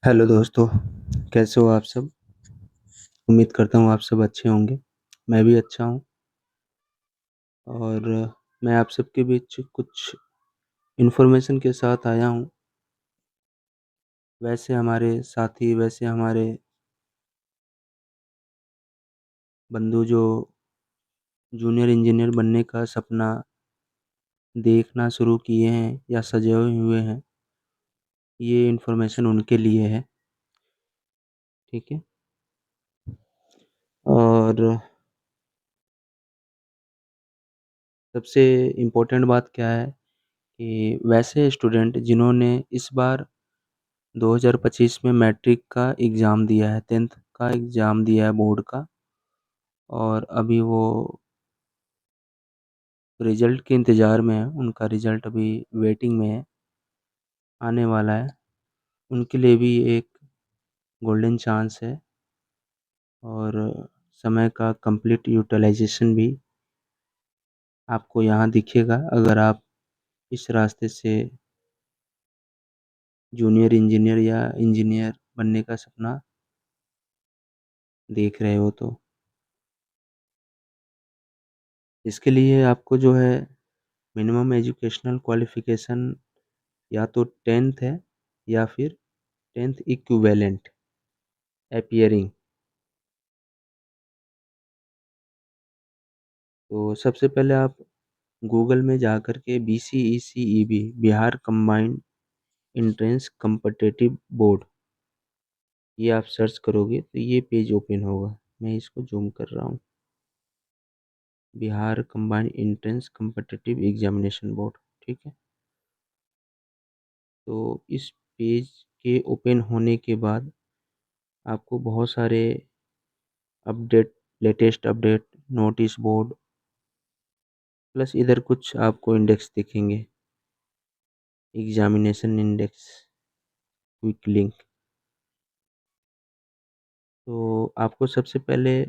Hello दोस्तों, कैसे हो आप सब। उम्मीद करता हूँ आप सब अच्छे होंगे। मैं भी अच्छा हूँ। और मैं आप सबके बीच कुछ इन्फॉर्मेशन के साथ आया हूँ। वैसे हमारे साथी, वैसे हमारे बंधु जो जूनियर इंजीनियर बनने का सपना देखना शुरू किए हैं या सजे हुए हैं, ये इन्फॉर्मेशन उनके लिए है। ठीक है। और सबसे इम्पोर्टेंट बात क्या है कि वैसे स्टूडेंट जिन्होंने इस बार 2025 में मैट्रिक का एग्ज़ाम दिया है, 10th का एग्ज़ाम दिया है बोर्ड का, और अभी वो रिज़ल्ट के इंतज़ार में है। उनका रिज़ल्ट अभी वेटिंग में है, आने वाला है। उनके लिए भी एक गोल्डन चांस है और समय का कंप्लीट यूटिलाइजेशन भी आपको यहाँ दिखेगा अगर आप इस रास्ते से जूनियर इंजीनियर या इंजीनियर बनने का सपना देख रहे हो तो। इसके लिए आपको जो है मिनिमम एजुकेशनल क्वालिफ़िकेशन या तो 10th है या फिर 10th इक्विवेलेंट अपीयरिंग। तो सबसे पहले आप गूगल में जा कर के BCECEB Bihar combined entrance competitive board, ये आप सर्च करोगे तो ये पेज ओपन होगा। मैं इसको जूम कर रहा हूँ। Bihar combined entrance competitive examination board. ठीक है। तो इस पेज के ओपन होने के बाद आपको बहुत सारे update, latest update, notice board plus इधर कुछ आपको इंडेक्स दिखेंगे, एग्जामिनेशन इंडेक्स, क्विक लिंक। तो आपको सबसे पहले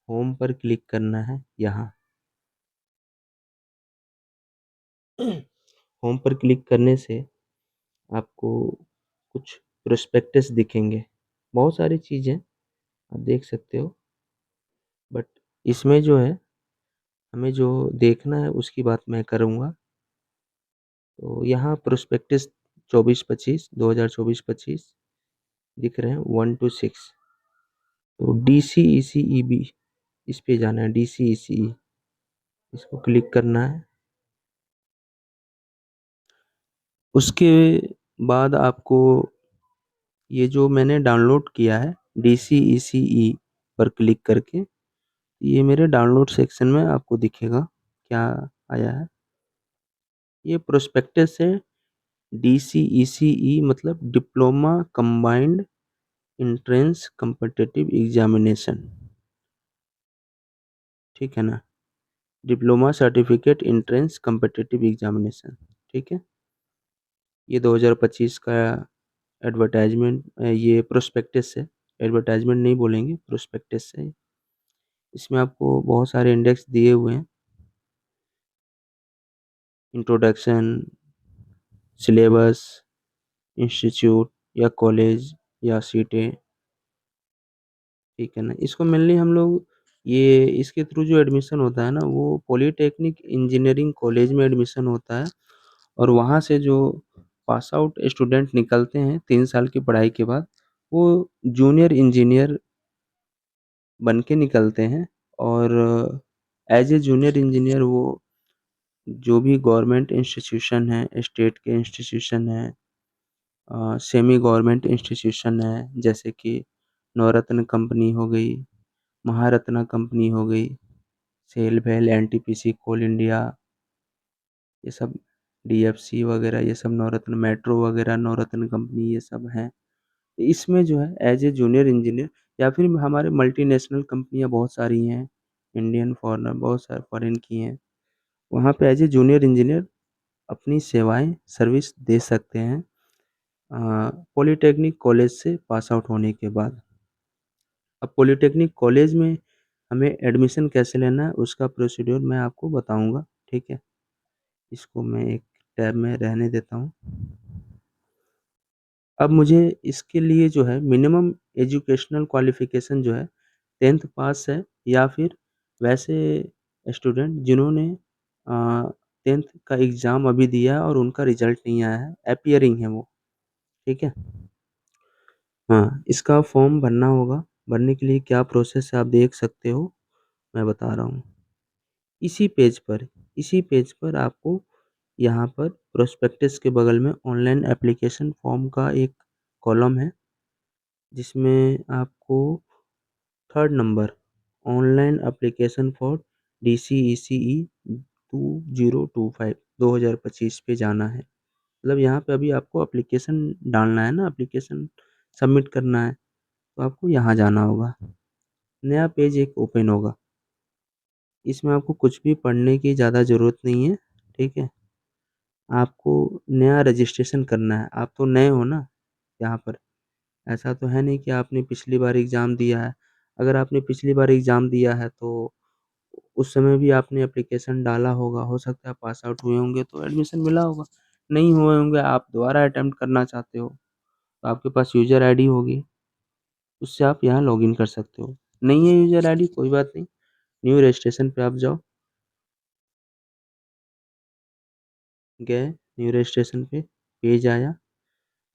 होम पर क्लिक करना है। यहाँ होम पर क्लिक करने से आपको कुछ प्रोस्पेक्टस दिखेंगे, बहुत सारी चीज़ें आप देख सकते हो। बट इसमें जो है हमें जो देखना है उसकी बात मैं करूँगा। तो यहाँ प्रोस्पेक्टस 2024-25 दिख रहे हैं 1 to 6। तो DCECEB इस पे जाना है, DCECE इसको क्लिक करना है। उसके बाद आपको ये जो मैंने डाउनलोड किया है DCECE पर क्लिक करके, ये मेरे डाउनलोड सेक्शन में आपको दिखेगा क्या आया है। ये प्रोस्पेक्टस है DCECE, मतलब diploma combined entrance competitive examination. ठीक है ना, diploma certificate entrance competitive examination. ठीक है। ये 2025 का एडवर्टाइजमेंट, ये प्रोस्पेक्टस है, एडवर्टाइजमेंट नहीं बोलेंगे, प्रोस्पेक्टस है। इसमें आपको बहुत सारे इंडेक्स दिए हुए हैं, इंट्रोडक्शन, सिलेबस, इंस्टीट्यूट या कॉलेज या सीटें। ठीक है ना। इसको मेनली हम लोग, ये इसके थ्रू जो एडमिशन होता है ना, वो पॉलीटेक्निक इंजीनियरिंग कॉलेज में एडमिशन होता है। और वहाँ से जो पास आउट स्टूडेंट निकलते हैं 3 साल की पढ़ाई के बाद, वो जूनियर इंजीनियर बन के निकलते हैं। और एज ए जूनियर इंजीनियर वो जो भी गवर्नमेंट इंस्टीट्यूशन है, स्टेट के इंस्टीट्यूशन है, सेमी गवर्नमेंट इंस्टीट्यूशन है, जैसे कि नवरत्न कंपनी हो गई, महारत्ना कंपनी हो गई, सेल वेल, NTPC, कोल इंडिया, ये सब DFC वगैरह, ये सब नवरत्न, मेट्रो वगैरह नवरत्न कंपनी, ये सब हैं। इसमें जो है एज ए जूनियर इंजीनियर, या फिर हमारे मल्टीनेशनल कंपनियां बहुत सारी हैं, इंडियन फॉरेनर बहुत सारे फॉरेन की हैं, वहाँ पे एज ए जूनियर इंजीनियर अपनी सेवाएं सर्विस दे सकते हैं पॉलीटेक्निक कॉलेज से पास आउट होने के बाद। अब पॉलीटेक्निक कॉलेज में हमें एडमिशन कैसे लेना है उसका प्रोसीड्यूर मैं आपको बताऊंगा। ठीक है। इसको मैं एक टैब में रहने देता हूँ। अब मुझे इसके लिए जो है मिनिमम एजुकेशनल क्वालिफ़िकेशन जो है 10th पास है या फिर वैसे स्टूडेंट जिन्होंने 10th का एग्ज़ाम अभी दिया है और उनका रिज़ल्ट नहीं आया है, अपीयरिंग है वो, ठीक है? हाँ, इसका फॉर्म भरना होगा, भरने के लिए क्या प्रोसेस है आप देख सकते हो, मैं बता रहा हूँ। इसी पेज पर इसी पेज पर आपको यहाँ पर प्रोस्पेक्टस के बगल में ऑनलाइन एप्लीकेशन फॉर्म का एक कॉलम है, जिसमें आपको 3rd number online application for DCECE 2025 2025 पे जाना है। मतलब यहाँ पे अभी आपको एप्लीकेशन डालना है ना, एप्लीकेशन सबमिट करना है, तो आपको यहाँ जाना होगा। नया पेज एक ओपन होगा। इसमें आपको कुछ भी पढ़ने की ज़्यादा ज़रूरत नहीं है, ठीक है? आपको नया रजिस्ट्रेशन करना है, आप तो नए हो ना यहाँ पर। ऐसा तो है नहीं कि आपने पिछली बार एग्ज़ाम दिया है। अगर आपने पिछली बार एग्ज़ाम दिया है तो उस समय भी आपने एप्लीकेशन डाला होगा, हो सकता है पास आउट हुए होंगे तो एडमिशन मिला होगा। नहीं हुए होंगे, आप दोबारा अटेम्प्ट करना चाहते हो, तो आपके पास यूज़र आईडी होगी, उससे आप यहाँ लॉगिन कर सकते हो। नहीं है यूज़र आईडी कोई बात नहीं, न्यू रजिस्ट्रेशन पे आप जाओ। गए न्यू रजिस्ट्रेशन पे, पेज आया।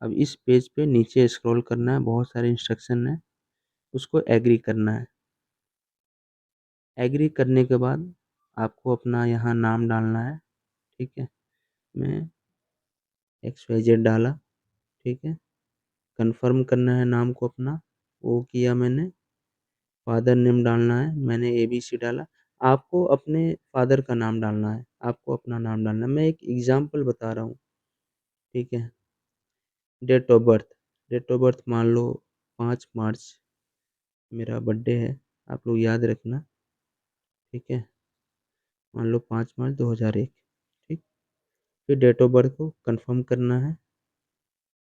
अब इस पेज पे नीचे स्क्रॉल करना है, बहुत सारे इंस्ट्रक्शन हैं, उसको एग्री करना है। एग्री करने के बाद आपको अपना यहाँ नाम डालना है, ठीक है? मैं XYZ डाला, ठीक है? कन्फर्म करना है नाम को अपना, वो किया मैंने। फादर नेम डालना है, मैंने ABC डाला। आपको अपने फादर का नाम डालना है, आपको अपना नाम डालना है। मैं एक एग्ज़ाम्पल बता रहा हूँ, ठीक है? डेट ऑफ बर्थ मान लो 5 मार्च मेरा बर्थडे है, आप लोग याद रखना, ठीक है? मान लो 5 मार्च 2001, ठीक? फिर डेट ऑफ बर्थ को कंफर्म करना है,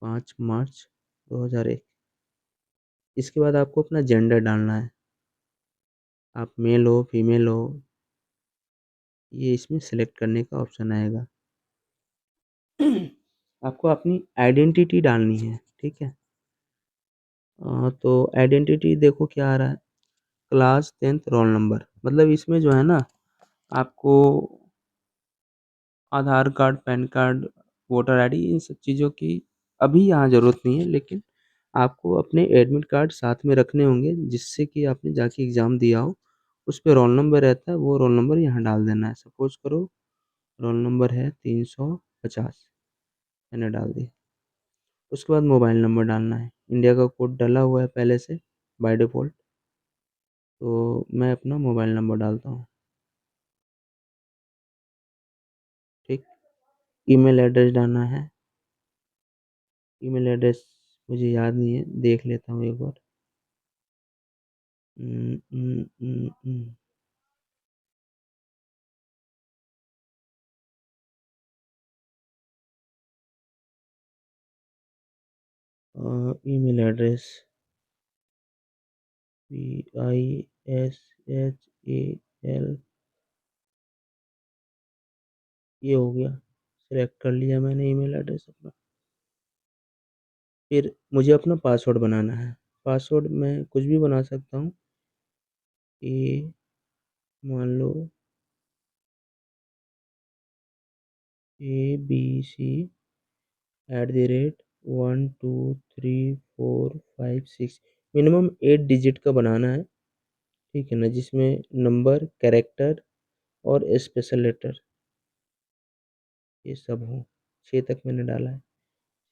5 मार्च 2001। इसके बाद आपको अपना जेंडर डालना है, आप मेल हो फीमेल हो, ये इसमें सेलेक्ट करने का ऑप्शन आएगा। आपको अपनी आइडेंटिटी डालनी है, ठीक है? तो आइडेंटिटी देखो क्या आ रहा है, क्लास 10th रोल नंबर। मतलब इसमें जो है ना, आपको Aadhaar card, PAN card, voter ID इन सब चीज़ों की अभी यहाँ ज़रूरत नहीं है, लेकिन आपको अपने एडमिट कार्ड साथ में रखने होंगे, जिससे कि आपने जाके एग्ज़ाम दिया हो, उस पे रोल नंबर रहता है, वो रोल नंबर यहाँ डाल देना है। सपोज़ करो रोल नंबर है 350, मैंने डाल दिया। उसके बाद मोबाइल नंबर डालना है, इंडिया का कोड डला हुआ है पहले से बाय डिफ़ॉल्ट, तो मैं अपना मोबाइल नंबर डालता हूँ, ठीक? ईमेल एड्रेस डालना है, ईमेल एड्रेस मुझे याद नहीं है, देख लेता हूँ एक बार। उम उम उम उम, ईमेल एड्रेस PISHAL, ये हो गया, सिलेक्ट कर लिया मैंने ईमेल एड्रेस अपना। फिर मुझे अपना पासवर्ड बनाना है, पासवर्ड मैं कुछ भी बना सकता हूँ। ये मान लो ABC @1 2 3 4 5 6, मिनिमम 8 डिजिट का बनाना है, ठीक है ना? जिसमें नंबर, कैरेक्टर और स्पेशल लेटर ये सब हो। 6 तक मैंने डाला है।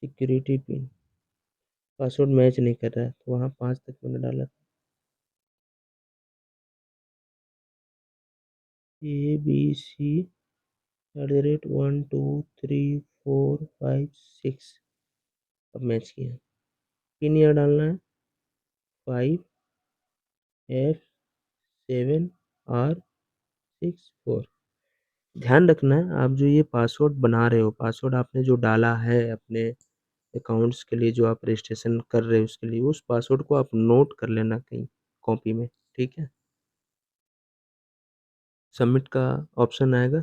सिक्योरिटी पिन, पासवर्ड मैच नहीं कर रहा है, तो वहाँ 5 तक मैंने डाला था। ABC @1 2 3 4 5 6, अब मैच किया। पिन यहाँ डालना है 5F7R64। ध्यान रखना है, आप जो ये पासवर्ड बना रहे हो, पासवर्ड आपने जो डाला है अपने अकाउंट्स के लिए, जो आप रजिस्ट्रेशन कर रहे हो उसके लिए, उस पासवर्ड को आप नोट कर लेना कहीं कॉपी में, ठीक है? सबमिट का ऑप्शन आएगा,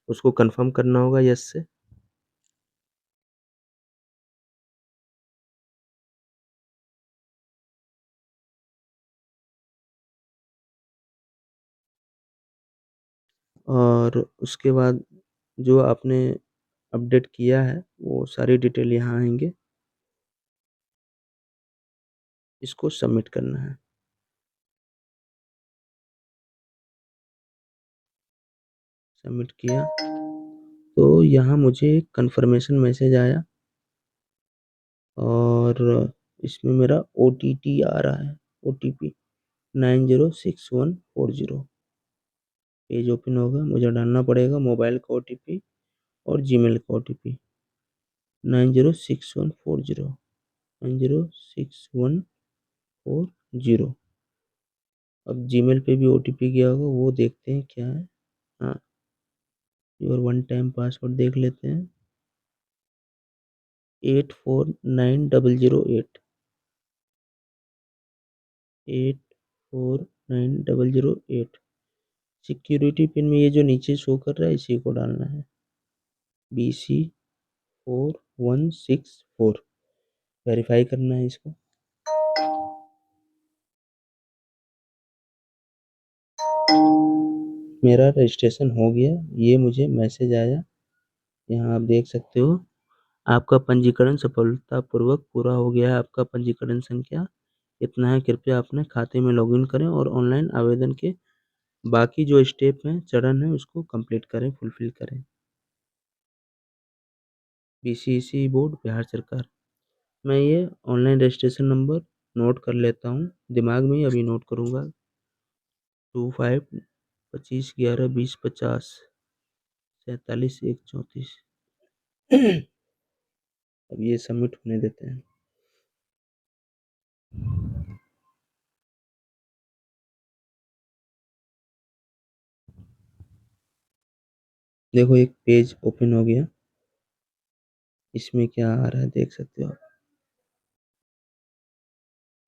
उसको कंफर्म करना होगा यस से। और उसके बाद जो आपने अपडेट किया है वो सारी डिटेल यहाँ आएंगे, इसको सबमिट करना है। सबमिट किया तो यहाँ मुझे एक कन्फर्मेशन मैसेज आया और इसमें मेरा OTT आ रहा है, OTP 906140। पेज ओपन होगा, मुझे डालना पड़ेगा मोबाइल का OTP और जीमेल का OTP 906140, 906140। अब जीमेल पे भी OTP गया होगा, वो देखते हैं क्या है। हाँ, योर वन टाइम पासवर्ड देख लेते हैं, 849008, 849008। सिक्योरिटी पिन में ये जो नीचे शो कर रहा है इसी को डालना है, BC4164। वेरीफाई करना है इसको। मेरा रजिस्ट्रेशन हो गया, ये मुझे मैसेज आया, यहाँ आप देख सकते हो, आपका पंजीकरण सफलतापूर्वक पूरा हो गया है। आपका पंजीकरण संख्या इतना है, कृपया अपने खाते में लॉगिन करें और ऑनलाइन आवेदन के बाकी जो स्टेप हैं, चरण है, उसको कंप्लीट करें, फुलफिल करें। BCEC बोर्ड बिहार सरकार। मैं ये ऑनलाइन रजिस्ट्रेशन नंबर नोट कर लेता हूँ, दिमाग में ही अभी नोट करूँगा। 25 25 11 20 50 47 1 34। अब ये सबमिट होने देते हैं। देखो एक पेज ओपन हो गया, इसमें क्या आ रहा है देख सकते हो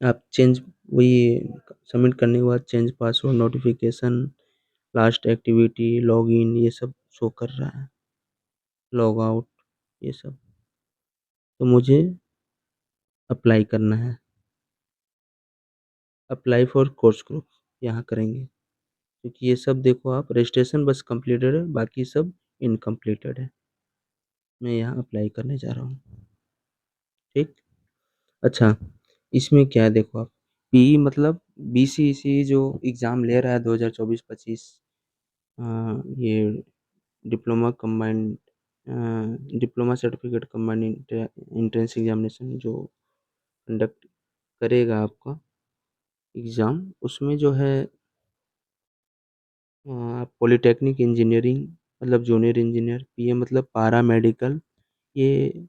आप चेंज, वही सबमिट करने के बाद change password notification, last activity, login, ये सब शो कर रहा है, लॉग आउट, ये सब। तो मुझे अप्लाई करना है, अप्लाई फॉर कोर्स ग्रुप यहाँ करेंगे, क्योंकि ये सब देखो आप रजिस्ट्रेशन बस कंप्लीटेड है, बाकी सब इनकम्प्लीटेड है। मैं यहाँ अप्लाई करने जा रहा हूँ। ठीक। अच्छा, इसमें क्या है देखो आप, PE मतलब BCEC जो एग्ज़ाम ले रहा है 2024-25, ये diploma combined diploma certificate combined entrance examination जो कंडक्ट करेगा आपका एग्ज़ाम, उसमें जो है पॉलिटेक्निक इंजीनियरिंग मतलब जूनियर इंजीनियर, PA मतलब पारा मेडिकल, ये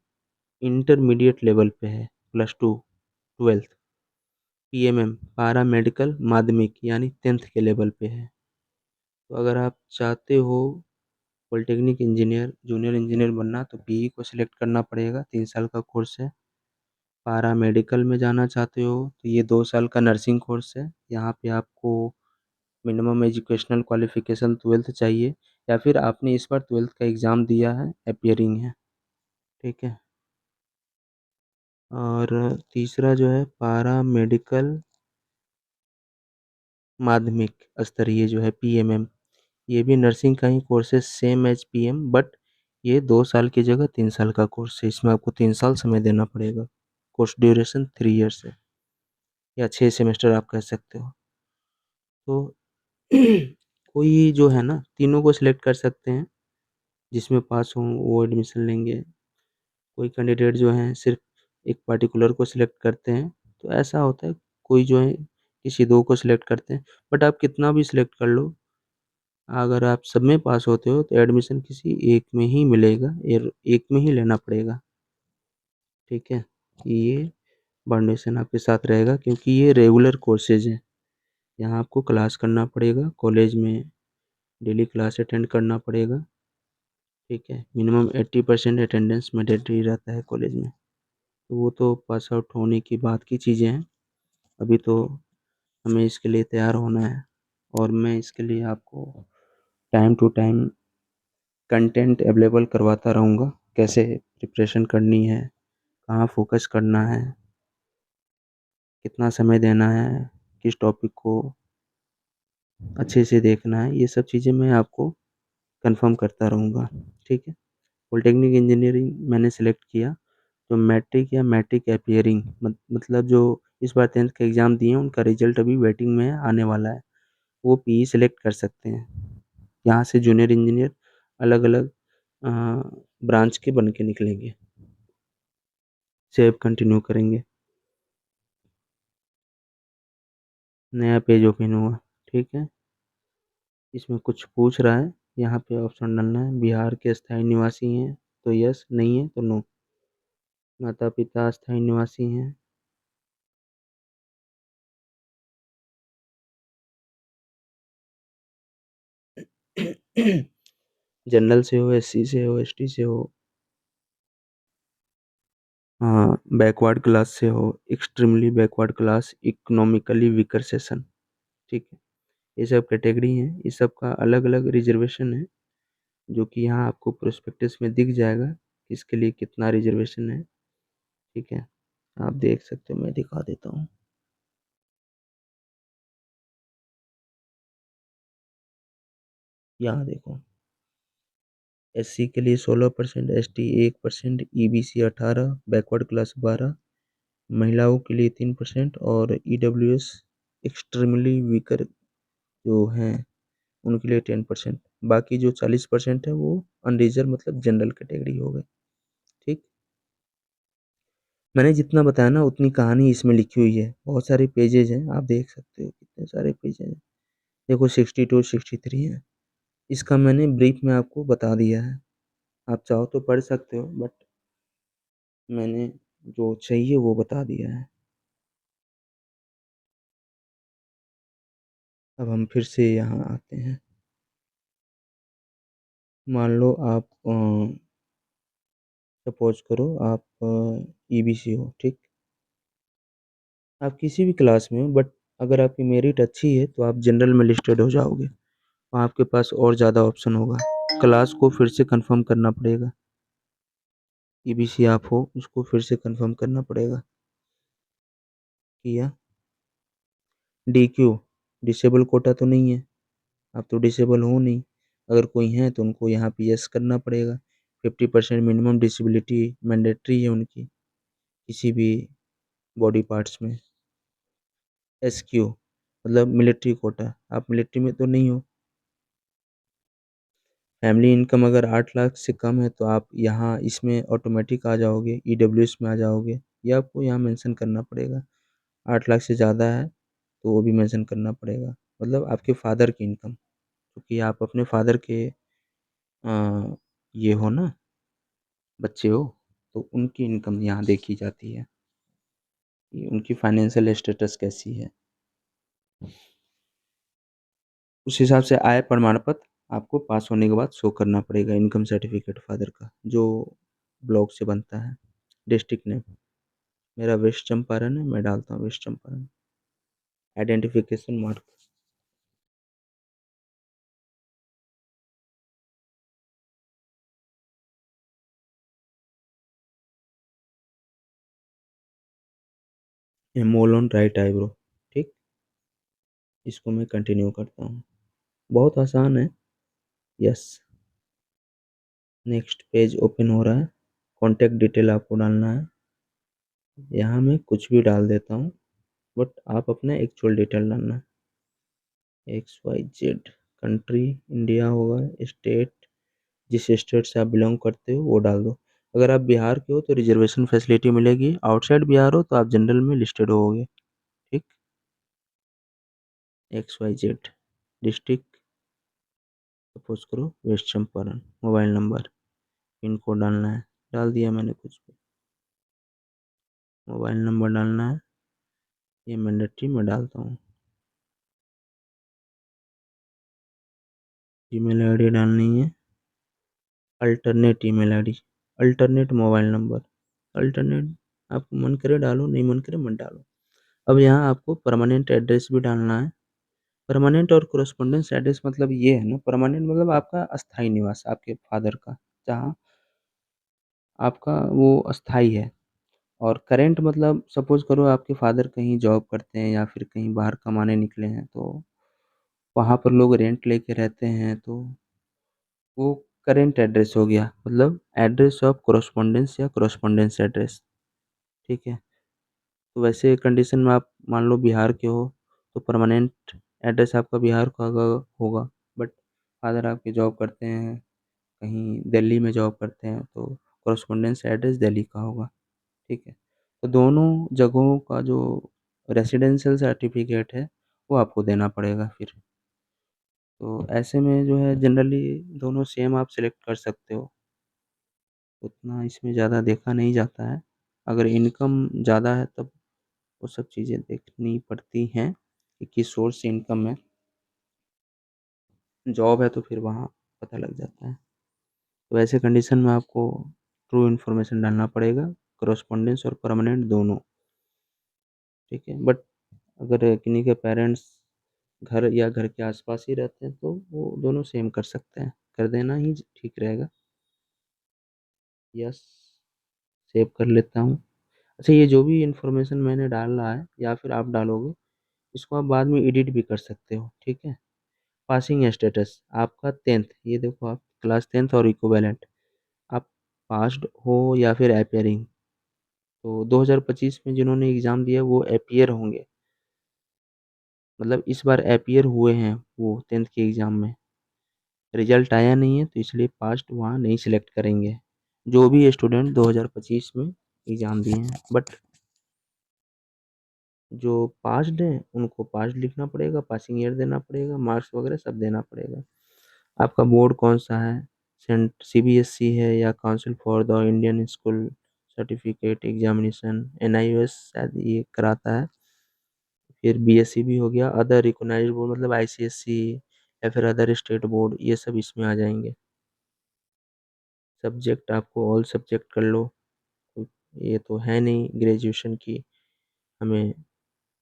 इंटरमीडिएट लेवल पे है, +2 12th। PMM पारा मेडिकल माध्यमिक यानी 10th के लेवल पे है। तो अगर आप चाहते हो पॉलिटेक्निक इंजीनियर जूनियर इंजीनियर बनना तो PE को सिलेक्ट करना पड़ेगा, 3 साल का कोर्स है। पारा मेडिकल में जाना चाहते हो तो ये 2 साल का नर्सिंग कोर्स है, यहाँ पे आपको मिनिमम एजुकेशनल क्वालिफिकेशन 12th चाहिए, या फिर आपने इस बार 12th का एग्ज़ाम दिया है, अपीयरिंग है। ठीक है। और तीसरा जो है पारा मेडिकल माध्यमिक स्तरीय जो है PMM, ये भी नर्सिंग का ही कोर्स है, सेम एज PM, बट ये 2 साल की जगह 3 साल का कोर्स है, इसमें आपको 3 साल समय देना पड़ेगा। कोर्स ड्यूरेशन 3 ईयर्स है, या 6 सेमेस्टर आप कह सकते हो। तो कोई जो है ना तीनों को सिलेक्ट कर सकते हैं, जिसमें पास हों वो एडमिशन लेंगे। कोई कैंडिडेट जो हैं सिर्फ एक पार्टिकुलर को सिलेक्ट करते हैं, तो ऐसा होता है। कोई जो है किसी दो को सिलेक्ट करते हैं, बट आप कितना भी सिलेक्ट कर लो, अगर आप सब में पास होते हो तो एडमिशन किसी एक में ही मिलेगा, एक में ही लेना पड़ेगा। ठीक है, ये फाउंडेशन आपके साथ रहेगा, क्योंकि ये रेगुलर कोर्सेज हैं, यहाँ आपको क्लास करना पड़ेगा, कॉलेज में डेली क्लास अटेंड करना पड़ेगा। ठीक है, मिनिमम 80% अटेंडेंस मैंडेटरी रहता है कॉलेज में। तो वो तो पास आउट होने की बात की चीज़ें हैं, अभी तो हमें इसके लिए तैयार होना है, और मैं इसके लिए आपको time to time content available करवाता रहूँगा, कैसे प्रिपरेशन करनी है, कहाँ फोकस करना है, कितना समय देना है, किस टॉपिक को अच्छे से देखना है, ये सब चीज़ें मैं आपको कंफर्म करता रहूँगा, ठीक है। पॉलिटेक्निक इंजीनियरिंग मैंने सेलेक्ट किया, तो मैट्रिक या मैट्रिक अपीयरिंग मतलब जो इस बार 10th का एग्ज़ाम दिए हैं उनका रिजल्ट अभी वेटिंग में है, आने वाला है। वो पीई सेलेक्ट कर सकते हैं। यहाँ से जूनियर इंजीनियर अलग-अलग अ, ब्रांच के बन के निकलेंगे। सेव कंटिन्यू करेंगे। नया पेज ओपन हुआ, ठीक है। इसमें कुछ पूछ रहा है, यहाँ पे ऑप्शन डालना है। बिहार के स्थायी निवासी हैं तो यस, नहीं है तो नो। माता-पिता स्थायी निवासी हैं। जनरल से हो, एससी से हो, एसटी से हो, हाँ, बैकवर्ड क्लास से हो, extremely backward class, economically weaker session, ठीक है। ये सब कैटेगरी हैं, इस सब का अलग-अलग रिजर्वेशन है, जो कि यहाँ आपको प्रोस्पेक्टस में दिख जाएगा, किसके लिए कितना रिजर्वेशन है, ठीक है। आप देख सकते हो, मैं दिखा देता हूँ। यहाँ देखो, एससी के लिए 16%, एसटी 1%, ईबीसी 18, बैकवर्ड क्लास 12, महिलाओं के लिए 3% और ईडब्ल्यूएस एक्सट्रीमली वीकर जो हैं उनके लिए 10%। बाकी जो 40% है वो अनरिजर्व मतलब जनरल कैटेगरी हो गए, ठीक। मैंने जितना बताया ना उतनी कहानी इसमें लिखी हुई है, बहुत सारे पेजेज हैं, आप देख सकते हो कितने सारे पेजेज हैं। देखो 62 63 है। इसका मैंने ब्रीफ में आपको बता दिया है, आप चाहो तो पढ़ सकते हो, बट मैंने जो चाहिए वो बता दिया है। अब हम फिर से यहाँ आते हैं। मान लो आप सपोज करो आप ईबीसी हो, ठीक। आप किसी भी क्लास में हो, बट अगर आपकी मेरिट अच्छी है तो आप जनरल में लिस्टेड हो जाओगे, वहाँ आपके पास और ज़्यादा ऑप्शन होगा। क्लास को फिर से कंफर्म करना पड़ेगा। ईबीसी आप हो उसको फिर से कंफर्म करना पड़ेगा। किया। डीक्यू डिसेबल कोटा तो नहीं है, आप तो डिसेबल हो नहीं। अगर कोई है तो उनको यहाँ पे यस करना पड़ेगा। 50% मिनिमम डिसेबिलिटी मैंडेटरी है उनकी किसी भी बॉडी पार्ट्स में। एसक्यू मतलब मिलिट्री कोटा, आप मिलिट्री में तो नहीं हो। फैमिली इनकम अगर 8 लाख से कम है तो आप यहाँ इसमें ऑटोमेटिक आ जाओगे, ईडब्ल्यूएस में आ जाओगे, या आपको यहाँ मेंशन करना पड़ेगा। 8 लाख से ज़्यादा है तो वो भी मेंशन करना पड़ेगा, मतलब आपके फादर की इनकम, क्योंकि आप अपने फादर के ये हो ना, बच्चे हो, तो उनकी इनकम यहाँ देखी जाती है कि उनकी फाइनेंशियल स्टेटस कैसी है। उस हिसाब से आय प्रमाण पत्र आपको पास होने के बाद शो करना पड़ेगा, इनकम सर्टिफिकेट फादर का जो ब्लॉक से बनता है। डिस्ट्रिक्ट नेम मेरा वेस्ट चंपारण है, मैं डालता हूँ west Champaran. Identification mark, mole on right eyebrow, ठीक। इसको मैं कंटिन्यू करता हूँ, बहुत आसान है। यस, नेक्स्ट पेज ओपन हो रहा है। कॉन्टैक्ट डिटेल आपको डालना है, यहाँ मैं कुछ भी डाल देता हूँ, बट आप अपना एक्चुअल डिटेल डालना। XYZ, कंट्री इंडिया होगा, स्टेट जिस स्टेट से आप बिलोंग करते हो वो डाल दो। अगर आप बिहार के हो तो रिजर्वेशन फैसिलिटी मिलेगी, आउटसाइड बिहार हो तो आप जनरल में लिस्टेड होगे, ठीक। XYZ डिस्ट्रिक्ट सपोज करो west Champaran, mobile number, pin code डालना है, डाल दिया मैंने कुछ भी। मोबाइल नंबर डालना है, ये मैंडेटरी मैं डालता हूँ। ईमेल आईडी डालनी है, alternate email ID, alternate mobile number, alternate आपको मन करे डालो, नहीं मन करे मत डालो। अब यहाँ आपको परमानेंट एड्रेस भी डालना है। परमानेंट और कोरेस्पोंडेंस एड्रेस मतलब ये है ना, परमानेंट मतलब आपका अस्थाई निवास आपके फादर का, जहाँ आपका वो अस्थाई है। और करेंट मतलब सपोज करो आपके फादर कहीं जॉब करते हैं या फिर कहीं बाहर कमाने निकले हैं, तो वहाँ पर लोग रेंट लेके रहते हैं, तो वो करेंट एड्रेस हो गया, मतलब एड्रेस ऑफ कोरोस्पोंडेंस या कोरोस्पोंडेंस एड्रेस। ठीक है। तो वैसे कंडीशन में आप मान लो बिहार के हो तो परमानेंट एड्रेस आपका बिहार का होगा। बट फादर आपके जॉब करते हैं कहीं दिल्ली में जॉब करते हैं तो कोरोस्पोंडेंस एड्रेस दिल्ली का होगा। ठीक है। तो दोनों जगहों का जो रेसिडेंशियल सर्टिफिकेट है वो आपको देना पड़ेगा फिर। तो ऐसे में जो है जनरली दोनों सेम आप सिलेक्ट कर सकते हो, उतना इसमें ज़्यादा देखा नहीं जाता है। अगर इनकम ज़्यादा है तब वो सब चीज़ें देखनी पड़ती हैं कि किस सोर्स से इनकम है। जॉब है तो फिर वहाँ पता लग जाता है। तो ऐसे कंडीशन में आपको ट्रू इन्फॉर्मेशन डालना पड़ेगा, कॉरेस्पॉन्डेंस और परमानेंट दोनों। ठीक है। बट अगर किन्हीं के पेरेंट्स घर या घर के आसपास ही रहते हैं तो वो दोनों सेम कर सकते हैं, कर देना ही ठीक रहेगा। यस, सेव कर लेता हूँ। अच्छा, ये जो भी इन्फॉर्मेशन मैंने डाला है या फिर आप डालोगे, इसको आप बाद में एडिट भी कर सकते हो। ठीक है। पासिंग स्टेटस आपका 10th, ये देखो आप क्लास 10th और इक्विवेलेंट, आप पास्ड हो या फिर अपियरिंग। तो 2025 में जिन्होंने एग्ज़ाम दिया वो अपियर होंगे, मतलब इस बार अपियर हुए हैं वो 10th के एग्ज़ाम में। रिजल्ट आया नहीं है तो इसलिए पास्ट वहाँ नहीं सिलेक्ट करेंगे, जो भी स्टूडेंट 2025 में एग्ज़ाम दिए हैं। बट जो पास्ड हैं उनको पास्ड लिखना पड़ेगा, पासिंग ईयर देना पड़ेगा, मार्क्स वगैरह सब देना पड़ेगा। आपका बोर्ड कौन सा है, सेंट सीबीएसई है या council for the Indian school certificate examination, NIOS शायद ये कराता है। फिर बीएसई भी हो गया, अदर रिकॉग्नाइज्ड बोर्ड मतलब आईसीएसई या फिर अदर स्टेट बोर्ड, ये सब इसमें आ जाएंगे। सब्जेक्ट आपको ऑल सब्जेक्ट कर लो, ये तो है नहीं ग्रेजुएशन की हमें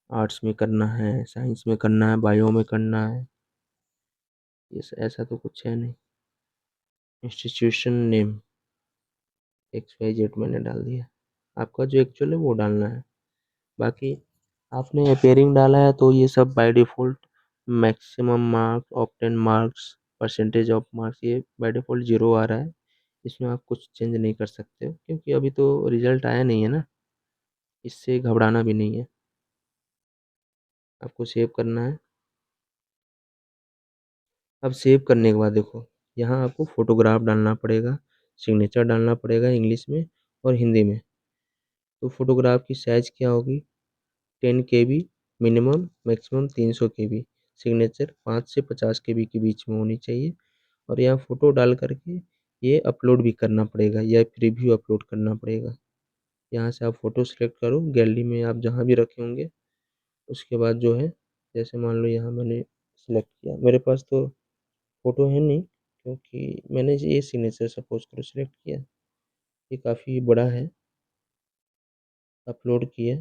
आर्ट्स में करना है, साइंस में करना है, बायो में करना है, ये ऐसा तो कुछ है नहीं। इंस्टीट्यूशन नेम XYZ मैंने डाल दिया, आपका जो एक्चुअल है वो डालना है। बाकी आपने अपेयरिंग डाला है तो ये सब by default maximum marks, obtain marks, percentage of marks, ये बाय डिफ़ॉल्ट 0 आ रहा है। इसमें आप कुछ चेंज नहीं कर सकते हो क्योंकि अभी तो रिजल्ट आया नहीं है ना, इससे घबराना भी नहीं है। आपको सेव करना है। अब सेव करने के बाद देखो यहाँ आपको फ़ोटोग्राफ डालना पड़ेगा, सिग्नेचर डालना पड़ेगा इंग्लिश में और हिंदी में। तो फ़ोटोग्राफ की साइज़ क्या होगी, 10 KB minimum, maximum 300 KB। Signature 5 से 50 KB के बीच में होनी चाहिए। और यहाँ फ़ोटो डाल करके ये अपलोड भी करना पड़ेगा या प्रीव्यू अपलोड करना पड़ेगा। यहाँ से आप फ़ोटो सेलेक्ट करो गैलरी में, आप जहाँ भी रखे होंगे। उसके बाद जो है जैसे मान लो यहाँ मैंने सेलेक्ट किया, मेरे पास तो फ़ोटो है नहीं क्योंकि मैंने ये सिग्नेचर सपोज़ करो सेलेक्ट किया, ये काफ़ी बड़ा है, अपलोड किया।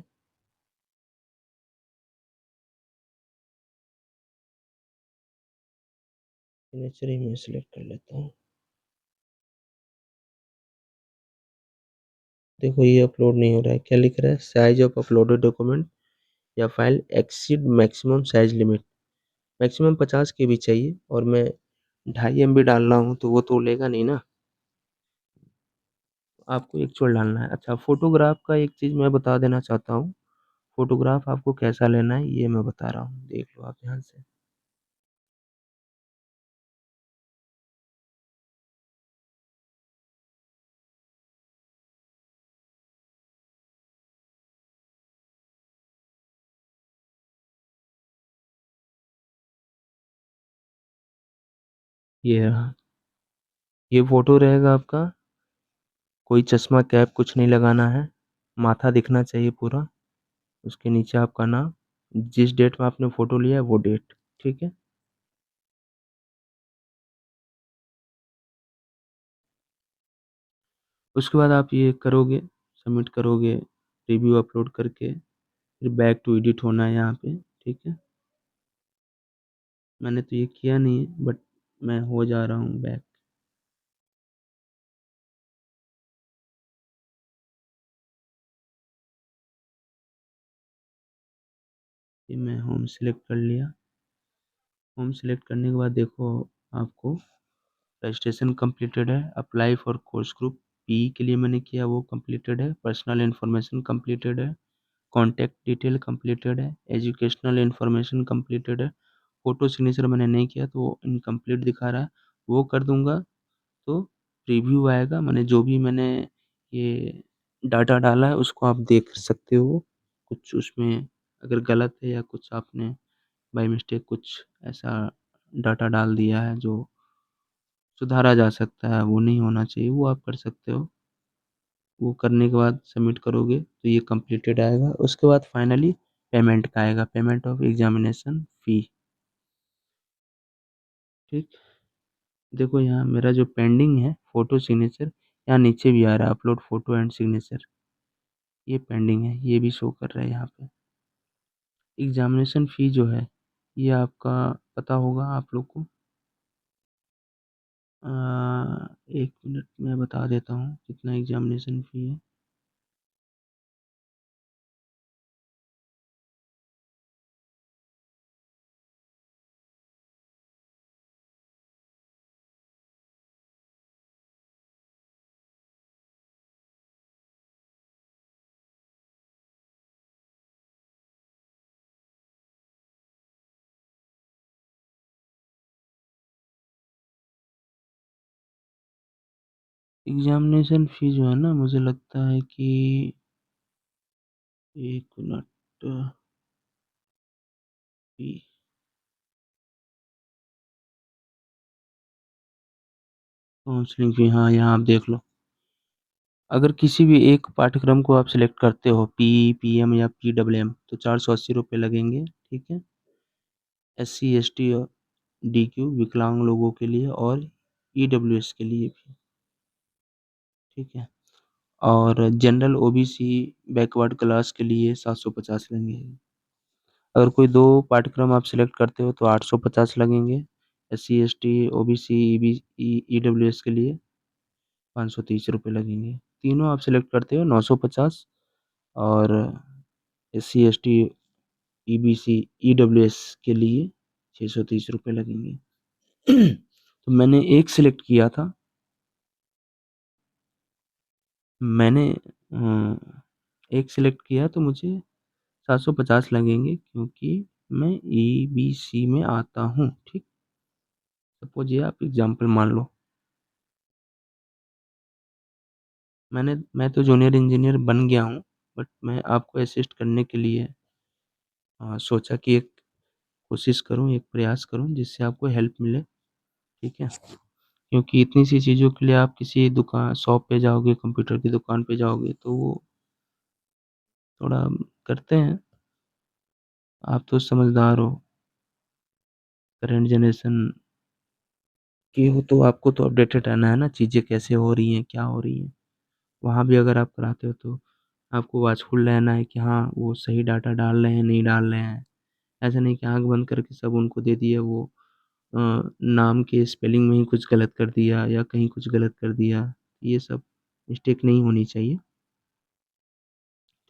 सिग्नेचर ही मैं सेलेक्ट कर लेता हूँ। देखो ये अपलोड नहीं हो रहा है, क्या लिख रहा है, साइज ऑफ अपलोडेड डॉक्यूमेंट या file exceed maximum size limit. Maximum 50 KB चाहिए और मैं 2.5 MB डाल रहा हूँ तो वो तो लेगा नहीं ना, आपको एक्चुअल डालना है। अच्छा, फोटोग्राफ का एक चीज़ मैं बता देना चाहता हूँ, फोटोग्राफ आपको कैसा लेना है ये मैं बता रहा हूँ, देख लो आप ध्यान से। ये रहा, ये फोटो रहेगा आपका, कोई चश्मा कैप कुछ नहीं लगाना है, माथा दिखना चाहिए पूरा, उसके नीचे आपका नाम, जिस डेट में आपने फ़ोटो लिया है वो डेट। ठीक है। उसके बाद आप ये करोगे, सबमिट करोगे, रिव्यू अपलोड करके फिर बैक टू एडिट होना है यहाँ पे। ठीक है। मैंने तो ये किया नहीं है बट मैं हो जा रहा हूँ बैक। ये मैं होम सेलेक्ट कर लिया। होम सेलेक्ट करने के बाद देखो आपको रजिस्ट्रेशन कंप्लीटेड है, apply for course group P के लिए मैंने किया वो कंप्लीटेड है, पर्सनल इन्फॉर्मेशन कंप्लीटेड है, कॉन्टैक्ट डिटेल कंप्लीटेड है, एजुकेशनल इन्फॉर्मेशन कंप्लीटेड है, फ़ोटो सिग्नेचर मैंने नहीं किया तो वो इनकम्प्लीट दिखा रहा है, वो कर दूँगा तो रिव्यू आएगा। मैंने ये डाटा डाला है उसको आप देख सकते हो, कुछ उसमें अगर गलत है या कुछ आपने बाय मिस्टेक कुछ ऐसा डाटा डाल दिया है जो सुधारा जा सकता है, वो नहीं होना चाहिए, वो आप कर सकते हो। वो करने के बाद सबमिट करोगे तो ये कंप्लीटेड आएगा। उसके बाद फाइनली पेमेंट का आएगा, पेमेंट ऑफ एग्जामिनेशन फ़ी। ठीक, देखो यहाँ मेरा जो पेंडिंग है फ़ोटो सिग्नेचर, यहाँ नीचे भी आ रहा है अपलोड फ़ोटो एंड सिग्नेचर, ये पेंडिंग है, ये भी शो कर रहा है यहाँ पे। एग्जामिनेशन फ़ी जो है ये आपका पता होगा आप लोग को। 1 मिनट मैं बता देता हूँ कितना एग्जामिनेशन फ़ी है। एग्जामिनेशन फ़ी जो है ना मुझे लगता है कि 1 मिनट फ़ी काउंसलिंग फ़ी, हाँ यहाँ आप देख लो। अगर किसी भी एक पाठ्यक्रम को आप सिलेक्ट करते हो पीई, पीएम या पीडब्ल्यूएम तो 480 रुपये लगेंगे, ठीक है। एससी, एसटी और डीक्यू विकलांग लोगों के लिए और ईडब्ल्यूएस के लिए भी, ठीक है। और जनरल ओबीसी बैकवर्ड क्लास के लिए 750 लगेंगे। अगर कोई 2 पाठ्यक्रम आप सिलेक्ट करते हो तो 850 लगेंगे, एससी, एसटी, ओबीसी, ईडब्ल्यूएस के लिए 530 रुपये लगेंगे। तीनों आप सिलेक्ट करते हो 950 और एससी, एसटी, ईबीसी, ईडब्ल्यूएस के लिए 630 रुपये लगेंगे। तो मैंने एक सिलेक्ट किया था, मैंने एक सिलेक्ट किया तो मुझे 750 लगेंगे क्योंकि मैं ईबीसी में आता हूँ, ठीक। सपोज़ ये आप एग्ज़ाम्पल मान लो, मैं तो जूनियर इंजीनियर बन गया हूँ, बट मैं आपको असिस्ट करने के लिए सोचा कि एक कोशिश करूँ, एक प्रयास करूँ जिससे आपको हेल्प मिले, ठीक है। क्योंकि इतनी सी चीज़ों के लिए आप किसी दुकान शॉप पे जाओगे, कंप्यूटर की दुकान पे जाओगे तो वो थोड़ा करते हैं। आप तो समझदार हो, करंट जनरेशन के हो तो आपको तो अपडेटेड रहना है ना, चीज़ें कैसे हो रही हैं, क्या हो रही हैं। वहाँ भी अगर आप कराते हो तो आपको वॉचफुल रहना है कि हाँ, वो सही डाटा डाल रहे हैं, नहीं डाल रहे हैं। ऐसा नहीं कि आँख बंद करके सब उनको दे दिया, वो नाम के स्पेलिंग में ही कुछ गलत कर दिया या कहीं कुछ गलत कर दिया। ये सब मिस्टेक नहीं होनी चाहिए,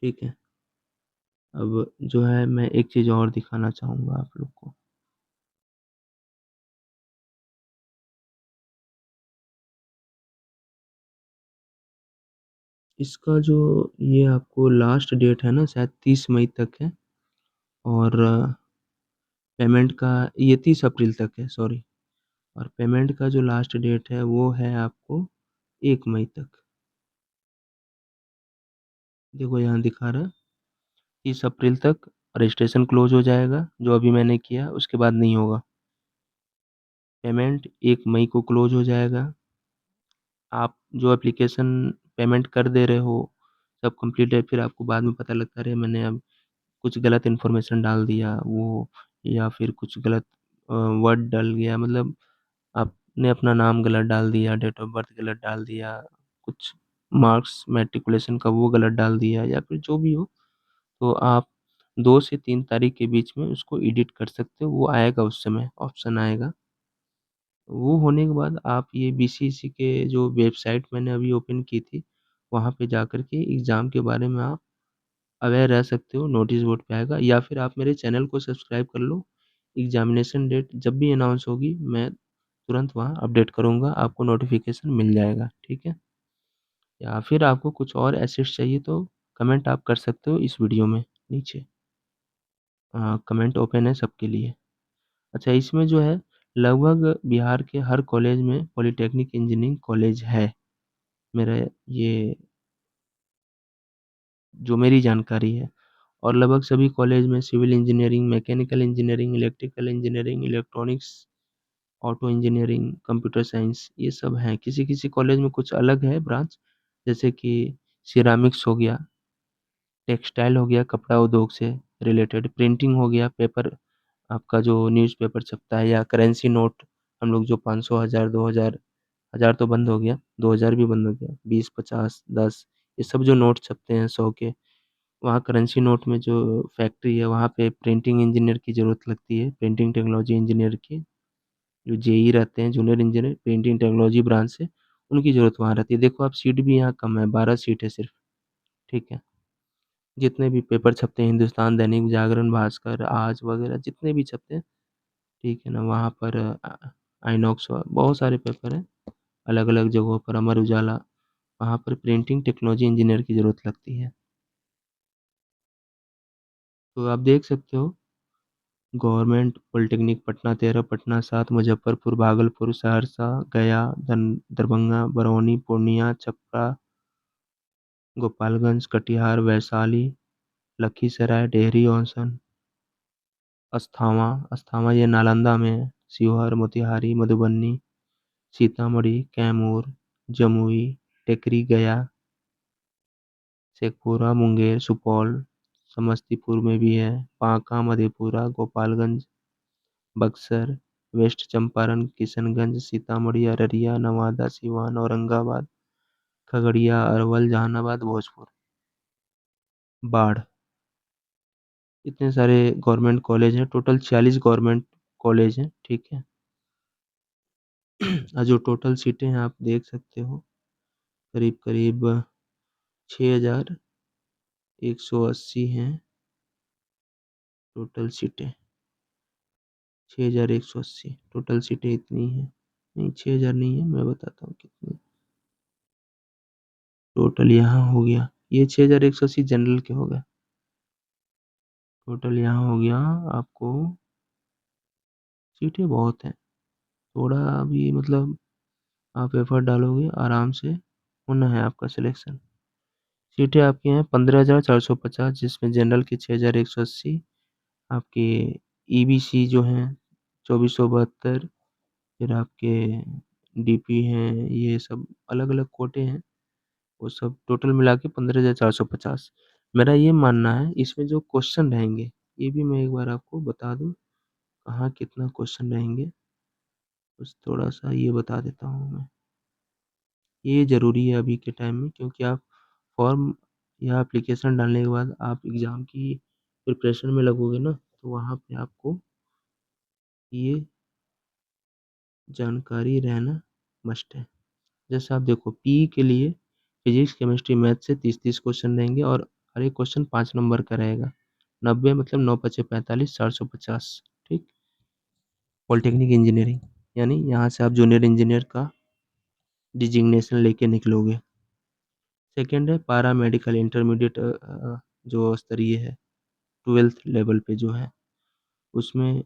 ठीक है। अब जो है मैं एक चीज़ और दिखाना चाहूँगा आप लोग को। इसका जो ये आपको लास्ट डेट है ना शायद 30 मई तक है और पेमेंट का ये 30 अप्रैल तक है, सॉरी। और पेमेंट का जो लास्ट डेट है वो है आपको 1 मई तक। देखो यहाँ दिखा रहा है 30 अप्रैल तक रजिस्ट्रेशन क्लोज़ हो जाएगा, जो अभी मैंने किया उसके बाद नहीं होगा। पेमेंट 1 मई को क्लोज़ हो जाएगा। आप जो एप्लीकेशन पेमेंट कर दे रहे हो, सब कंप्लीट है, फिर आपको बाद में पता लगता है अरे मैंने अब कुछ गलत इन्फॉर्मेशन डाल दिया वो या फिर कुछ गलत वर्ड डल गया, मतलब आपने अपना नाम गलत डाल दिया, डेट ऑफ बर्थ गलत डाल दिया, कुछ मार्क्स मैट्रिकुलेशन का वो गलत डाल दिया या फिर जो भी हो, तो आप 2 से 3 तारीख के बीच में उसको एडिट कर सकते हो, वो आएगा उस समय ऑप्शन आएगा। वो होने के बाद आप ये बीसीसी के जो वेबसाइट मैंने अभी ओपन की थी, वहाँ पे जाकर के एग्ज़ाम के बारे में आप अवेयर रह सकते हो, नोटिस बोर्ड पे आएगा या फिर आप मेरे चैनल को सब्सक्राइब कर लो। एग्ज़ामिनेशन डेट जब भी अनाउंस होगी मैं तुरंत वहाँ अपडेट करूँगा, आपको नोटिफ़िकेशन मिल जाएगा, ठीक है? या फिर आपको कुछ और असिस्ट चाहिए तो कमेंट आप कर सकते हो इस वीडियो में नीचे। कमेंट ओपन है सबके लिए। अच्छा, इसमें जो है लगभग बिहार के हर कॉलेज में पॉलिटेक्निक इंजीनियरिंग कॉलेज है। मेरा ये जो मेरी जानकारी है, और लगभग सभी कॉलेज में civil engineering, mechanical engineering, electrical engineering, electronics, auto engineering, computer science, ये सब हैं। किसी-किसी कॉलेज में कुछ अलग है ब्रांच, जैसे कि सिरेमिक्स हो गया, टेक्सटाइल हो गया, कपड़ा उद्योग से रिलेटेड, प्रिंटिंग हो गया, पेपर आपका जो न्यूज़पेपर छपता है, या करेंसी नोट हम लोग जो 500, 1000, 2000, 1000 तो बंद हो गया, 2000 भी बंद हो गया, 20, 50, 10, ये सब जो नोट छपते हैं 100 के, वहाँ करेंसी नोट में जो फैक्ट्री है वहाँ पे प्रिंटिंग इंजीनियर की ज़रूरत लगती है, प्रिंटिंग टेक्नोलॉजी इंजीनियर की। जो जेई रहते हैं, junior engineer printing technology branch से, उनकी ज़रूरत वहाँ रहती है। देखो आप, सीट भी यहाँ कम है, 12 सीट है सिर्फ, ठीक है? जितने भी पेपर छपते हैं, हिंदुस्तान, दैनिक जागरण, भास्कर, आज वगैरह जितने भी छपते हैं, ठीक है ना, वहाँ पर आइनॉक्स बहुत सारे पेपर हैं, अलग-अलग जगहों पर, अमर उजाला, वहाँ पर प्रिंटिंग टेक्नोलॉजी इंजीनियर की ज़रूरत लगती है। तो आप देख सकते हो, गवर्नमेंट पॉलिटेक्निक पटना 13, पटना 7, मुजफ्फरपुर, भागलपुर, सहरसा, गया, दरभंगा, बरौनी, पूर्णिया, छपरा, गोपालगंज, कटिहार, वैशाली, लखीसराय, डेहरी ऑन अस्थावां, ये नालंदा में है, शिवहर, मोतिहारी, मधुबनी, सीतामढ़ी, कैमूर, जमुई, टेकरी, गया, शेखपुरा, मुंगेर, सुपौल, समस्तीपुर में भी है, बांका, मधेपुरा, गोपालगंज, बक्सर, वेस्ट चंपारण, किशनगंज, सीतामढ़ी, अररिया, नवादा, सिवान, औरंगाबाद, खगड़िया, अरवल, जहानाबाद, भोजपुर, बाढ़। इतने सारे गवर्नमेंट कॉलेज हैं, टोटल 46 गवर्नमेंट कॉलेज हैं, ठीक है? और जो टोटल सीटें हैं आप देख सकते हो, करीब-करीब 6180 हैं टोटल सीटें। 6180 टोटल सीटें इतनी हैं। नहीं, 6000 नहीं है, मैं बताता हूँ कितनी टोटल यहाँ हो गया। ये 6180 जनरल के हो गए। टोटल यहाँ हो गया आपको, सीटें बहुत हैं। थोड़ा अभी मतलब आप एफर्ट डालोगे, आराम से होना है आपका सिलेक्शन। सीटें आपकी हैं 15,450, जिसमें जनरल की 6180, आपके ईबीसी जो हैं 2472, फिर आपके डीपी हैं, ये सब अलग-अलग कोटे हैं, वो सब टोटल मिला के 15,450। मेरा ये मानना है, इसमें जो क्वेश्चन रहेंगे, ये भी मैं एक बार आपको बता दूँ, कहाँ कितना क्वेश्चन रहेंगे, बस थोड़ा-सा ये बता देता हूँ मैं। ये ज़रूरी है अभी के टाइम में, क्योंकि आप फॉर्म या एप्लीकेशन डालने के बाद आप एग्ज़ाम की प्रिपरेशन में लगोगे ना, तो वहाँ पे आपको ये जानकारी रहना मस्ट है। जैसे आप देखो, पीई के लिए फिजिक्स, केमिस्ट्री, मैथ से 30-30 क्वेश्चन रहेंगे, और हर एक क्वेश्चन 5 नंबर का रहेगा। 90 मतलब 9 पचे 45, 450, ठीक? पॉलिटेक्निक इंजीनियरिंग, यानी यहाँ से आप जूनियर इंजीनियर का डिजिग्नेशन लेके निकलोगे। सेकंड है पैरा मेडिकल इंटरमीडिएट, जो स्तरीय है, 12th लेवल पे जो है, उसमें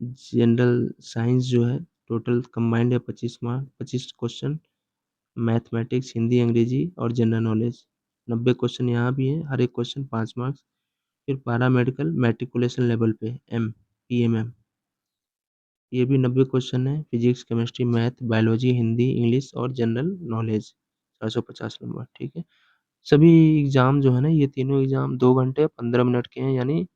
जनरल साइंस जो है, टोटल कंबाइंड है 25 मार्क, 25 क्वेश्चन, मैथमेटिक्स, हिंदी, अंग्रेजी और जनरल नॉलेज। 90 क्वेश्चन यहाँ भी हैं, हर एक क्वेश्चन 5 मार्क्स। फिर पैरा मेडिकल मैट्रिकुलेशन लेवल पे पीएमएम, ये भी 90 क्वेश्चन है, physics, chemistry, math, biology, Hindi, English और जनरल नॉलेज, 450 नंबर, ठीक है? सभी एग्ज़ाम जो है ना, ये तीनों एग्ज़ाम 2 घंटे 15 मिनट के हैं, यानी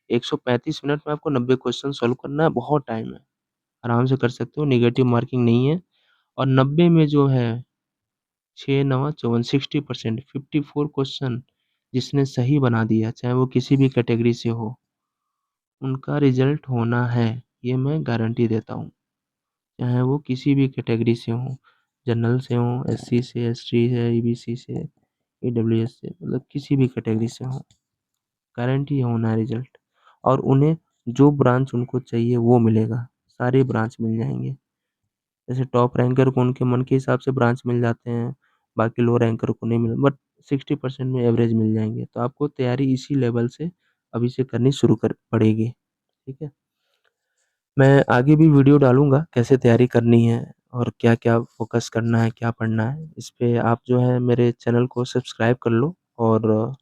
135 मिनट में आपको 90 क्वेश्चन सॉल्व करना है, बहुत टाइम है। आराम से कर सकते हो, नेगेटिव मार्किंग नहीं है, और 90 में जो है 6 नवा 54, 60%, 54 क्वेश्चन जिसने सही बना दिया, चाहे वो किसी भी कैटेगरी से हो, उनका रिज़ल्ट होना है, ये मैं गारंटी देता हूँ। चाहे वो किसी भी कैटेगरी से हों, जनरल से हों, एससी से, एसटी से, ईबीसी से, ईडब्ल्यूएस से, मतलब किसी भी कैटेगरी से हों, गारंटी होना है रिज़ल्ट। और उन्हें जो ब्रांच उनको चाहिए वो मिलेगा, सारे ब्रांच मिल जाएँगे। जैसे टॉप रैंकर को उनके मन के हिसाब से ब्रांच मिल जाते हैं, बाकी लो रैंकर को नहीं मिल, बट 60% में एवरेज मिल जाएँगे। तो आपको तैयारी इसी लेवल से अभी से करनी शुरू कर पड़ेगी, ठीक है? मैं आगे भी वीडियो डालूँगा कैसे तैयारी करनी है और क्या-क्या फ़ोकस करना है, क्या पढ़ना है। इस पे आप जो है मेरे चैनल को सब्सक्राइब कर लो और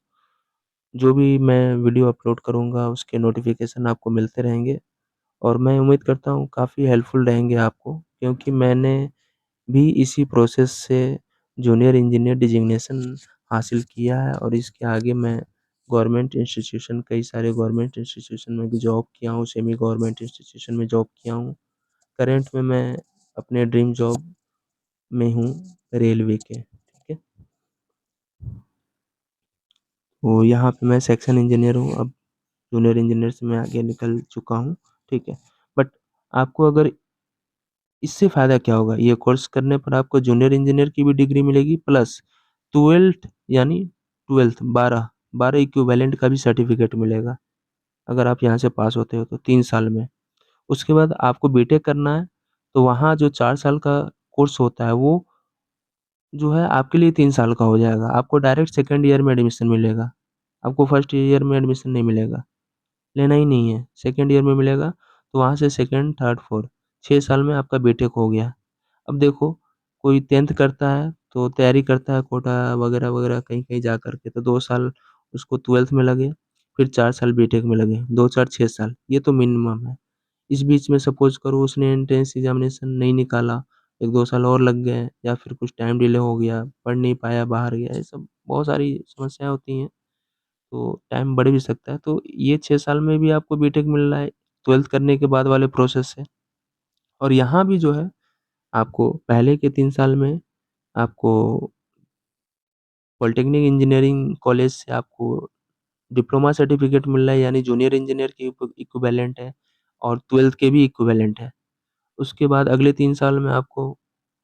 जो भी मैं वीडियो अपलोड करूँगा उसके नोटिफ़िकेशन आपको मिलते रहेंगे और मैं उम्मीद करता हूँ काफ़ी हेल्पफुल रहेंगे आपको, क्योंकि मैंने भी इसी प्रोसेस से जूनियर इंजीनियर डिज़िग्नेशन हासिल किया है और इसके आगे मैं गवर्नमेंट इंस्टीट्यूशन, कई सारे गवर्नमेंट इंस्टीट्यूशन में भी जॉब किया हूँ, सेमी गवर्नमेंट इंस्टीट्यूशन में जॉब किया हूँ। करंट में मैं अपने ड्रीम जॉब में हूँ रेलवे के, ठीक है? तो यहाँ पे मैं सेक्शन इंजीनियर हूँ, अब जूनियर इंजीनियर से मैं आगे निकल चुका हूँ, ठीक है? बट आपको अगर इससे फ़ायदा क्या होगा? ये कोर्स करने पर आपको जूनियर इंजीनियर की भी डिग्री मिलेगी प्लस 12th यानी 12th 12 इक्विवेलेंट का भी सर्टिफ़िकेट मिलेगा, अगर आप यहाँ से पास होते हो तो 3 साल में। उसके बाद आपको बीटेक करना है, तो वहाँ जो 4 साल का कोर्स होता है वो जो है आपके लिए 3 साल का हो जाएगा। आपको डायरेक्ट सेकंड ईयर में एडमिशन मिलेगा, आपको फर्स्ट ईयर में एडमिशन नहीं मिलेगा। लेना ही नहीं है, सेकंड ईयर में मिलेगा, तो वहाँ से सेकंड, थर्ड, फोर्थ 6 साल में आपका बीटेक हो गया। अब देखो, कोई 10th करता है, तो तैयारी करता है कोटा वगैरह-वगैरह कहीं-कहीं जा कर के, तो 2 साल उसको 12th में लगे, फिर 4 साल बीटेक में लगे, 2-4 6 साल, ये तो मिनिमम है। इस बीच में सपोज़ करो उसने एंट्रेंस एग्ज़ामिनेशन नहीं निकाला, 1-2 साल और लग गए या फिर कुछ टाइम डिले हो गया, पढ़ नहीं पाया, बाहर गया, ये सब बहुत सारी समस्याएँ होती हैं। तो टाइम बढ़ भी सकता है। तो ये 6 साल में भी आपको बीटेक मिल रहा है 12th करने के बाद वाले प्रोसेस से। और यहाँ भी जो है आपको पहले के 3 साल में आपको पॉलिटेक्निक इंजीनियरिंग कॉलेज से आपको डिप्लोमा सर्टिफ़िकेट मिल रहा है, यानी जूनियर इंजीनियर के इक्विवेलेंट है और 12th के भी इक्विवेलेंट है। उसके बाद अगले 3 साल में आपको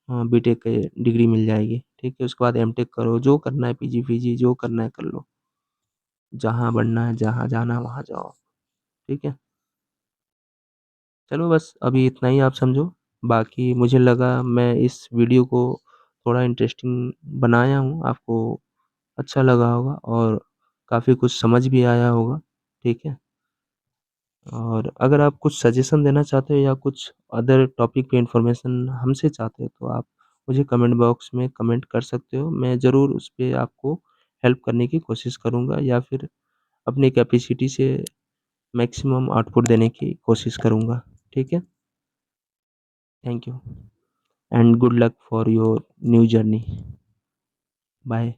बीटेक की डिग्री मिल जाएगी, ठीक है? उसके बाद एमटेक करो, जो करना है पीजी-फ़ीजी जो करना है कर लो। जहाँ बढ़ना है, जहाँ जाना है वहाँ जाओ, ठीक है? चलो बस अभी इतना ही आप समझो। बाकी मुझे लगा मैं इस वीडियो को थोड़ा इंटरेस्टिंग बनाया हूँ, आपको अच्छा लगा होगा और काफ़ी कुछ समझ भी आया होगा, ठीक है? और अगर आप कुछ सजेशन देना चाहते हो या कुछ अदर टॉपिक पे इन्फॉर्मेशन हमसे चाहते हो, तो आप मुझे कमेंट बॉक्स में कमेंट कर सकते हो। मैं ज़रूर उस पे आपको हेल्प करने की कोशिश करूँगा या फिर अपनी कैपेसिटी से मैक्सिमम आउटपुट देने की कोशिश करूँगा, ठीक है? Thank you and good luck for your new journey. Bye.